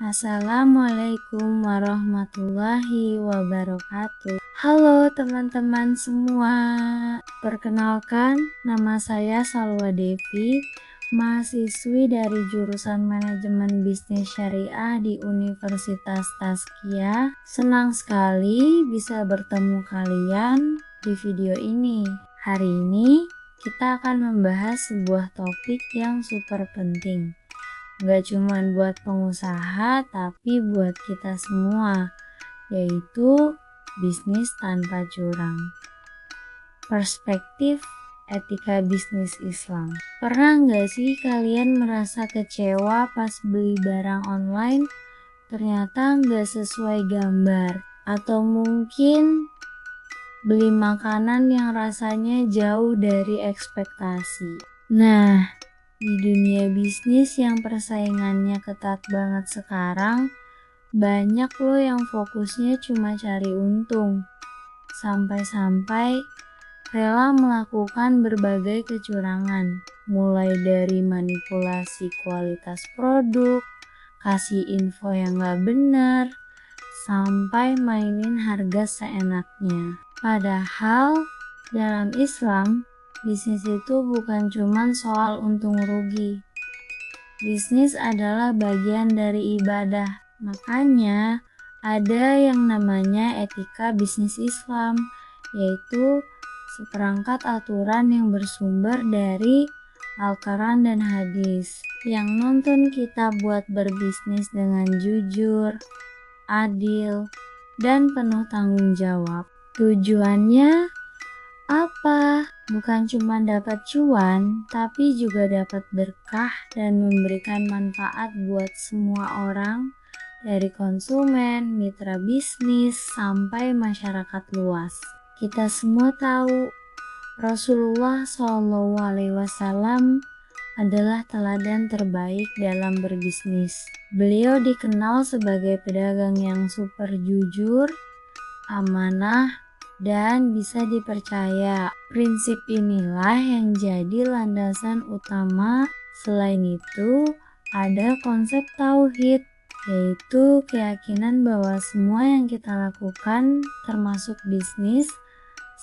Assalamualaikum warahmatullahi wabarakatuh. Halo teman-teman semua. Perkenalkan, nama saya Salwa Devi, mahasiswi dari jurusan Manajemen Bisnis Syariah di Universitas Tazkiyah. Senang sekali bisa bertemu kalian di video ini. Hari ini kita akan membahas sebuah topik yang super penting. Gak cuma buat pengusaha, tapi buat kita semua, yaitu bisnis tanpa curang. Perspektif etika bisnis Islam. Pernah gak sih kalian merasa kecewa pas beli barang online, ternyata gak sesuai gambar? Atau mungkin beli makanan yang rasanya jauh dari ekspektasi. Nah, di dunia bisnis yang persaingannya ketat banget sekarang, banyak loh yang fokusnya cuma cari untung. Sampai-sampai rela melakukan berbagai kecurangan, mulai dari manipulasi kualitas produk, kasih info yang gak benar, sampai mainin harga seenaknya. Padahal dalam Islam, bisnis itu bukan cuma soal untung rugi. Bisnis adalah bagian dari ibadah. Makanya ada yang namanya etika bisnis Islam, yaitu seperangkat aturan yang bersumber dari Al-Quran dan hadis, yang nuntun kita buat berbisnis dengan jujur, adil, dan penuh tanggung jawab. Tujuannya apa? Bukan cuma dapat cuan, tapi juga dapat berkah dan memberikan manfaat buat semua orang, dari konsumen, mitra bisnis, sampai masyarakat luas. Kita semua tahu Rasulullah SAW adalah teladan terbaik dalam berbisnis. Beliau dikenal sebagai pedagang yang super jujur, amanah, dan bisa dipercaya. Prinsip inilah yang jadi landasan utama. Selain itu, ada konsep tauhid, yaitu keyakinan bahwa semua yang kita lakukan, termasuk bisnis,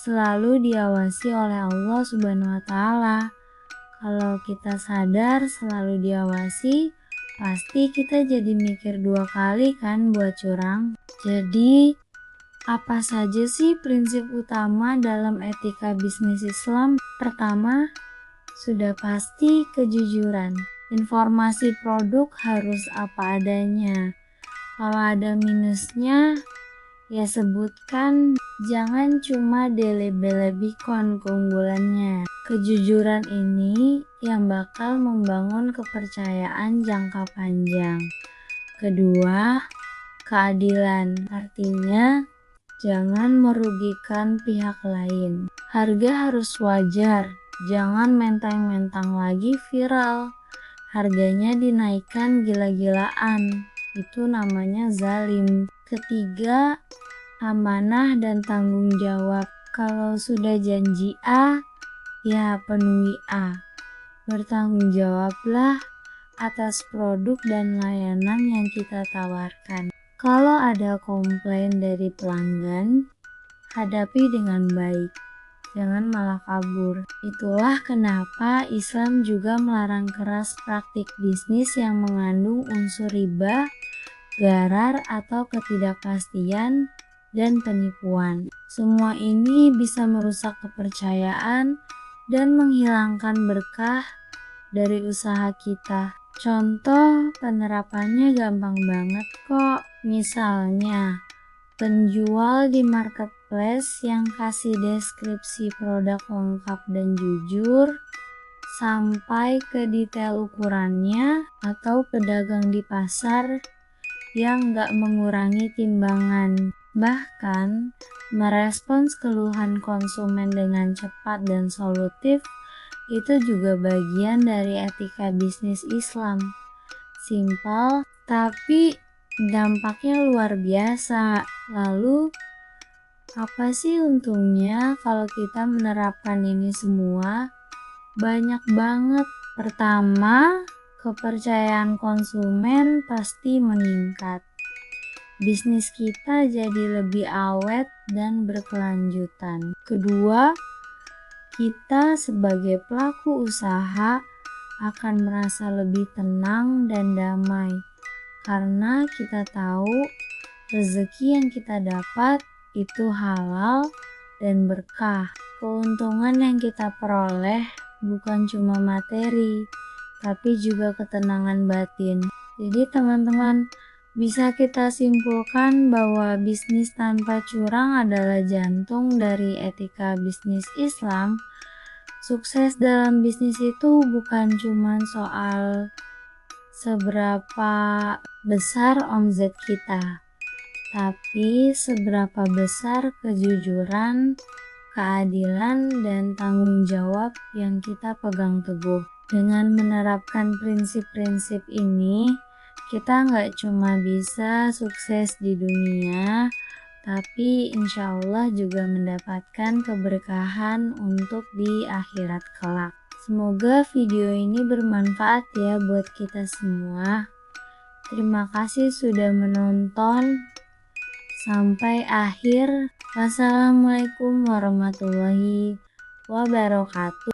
selalu diawasi oleh Allah Subhanahu wa Ta'ala. Kalau kita sadar selalu diawasi, pasti kita jadi mikir 2 kali kan buat curang. Jadi apa saja sih prinsip utama dalam etika bisnis Islam? Pertama, sudah pasti kejujuran. Informasi produk harus apa adanya. Kalau ada minusnya, ya sebutkan, jangan cuma delebel-lebihkan keunggulannya. Kejujuran ini yang bakal membangun kepercayaan jangka panjang. Kedua, keadilan. Artinya, jangan merugikan pihak lain. Harga harus wajar, jangan mentang-mentang lagi viral. Harganya dinaikkan gila-gilaan, itu namanya zalim. Ketiga, amanah dan tanggung jawab. Kalau sudah janji A, ya penuhi A. Bertanggung jawablah atas produk dan layanan yang kita tawarkan. Kalau ada komplain dari pelanggan, hadapi dengan baik, jangan malah kabur. Itulah kenapa Islam juga melarang keras praktik bisnis yang mengandung unsur riba, gharar atau ketidakpastian, dan penipuan. Semua ini bisa merusak kepercayaan dan menghilangkan berkah dari usaha kita. Contoh penerapannya gampang banget kok. Misalnya, penjual di marketplace yang kasih deskripsi produk lengkap dan jujur, sampai ke detail ukurannya, atau pedagang di pasar yang gak mengurangi timbangan. Bahkan, merespons keluhan konsumen dengan cepat dan solutif, itu juga bagian dari etika bisnis Islam. Simpel, tapi dampaknya luar biasa. Lalu, apa sih untungnya kalau kita menerapkan ini semua? Banyak banget. Pertama, kepercayaan konsumen pasti meningkat. Bisnis kita jadi lebih awet dan berkelanjutan. Kedua, kita sebagai pelaku usaha akan merasa lebih tenang dan damai karena kita tahu rezeki yang kita dapat itu halal dan berkah. Keuntungan yang kita peroleh bukan cuma materi, tapi juga ketenangan batin. Jadi teman-teman, bisa kita simpulkan bahwa bisnis tanpa curang adalah jantung dari etika bisnis Islam. Sukses dalam bisnis itu bukan cuma soal seberapa besar omzet kita, tapi seberapa besar kejujuran, keadilan, dan tanggung jawab yang kita pegang teguh. Dengan menerapkan prinsip-prinsip ini, kita nggak cuma bisa sukses di dunia, tapi insya Allah juga mendapatkan keberkahan untuk di akhirat kelak. Semoga video ini bermanfaat ya buat kita semua. Terima kasih sudah menonton sampai akhir. Wassalamualaikum warahmatullahi wabarakatuh.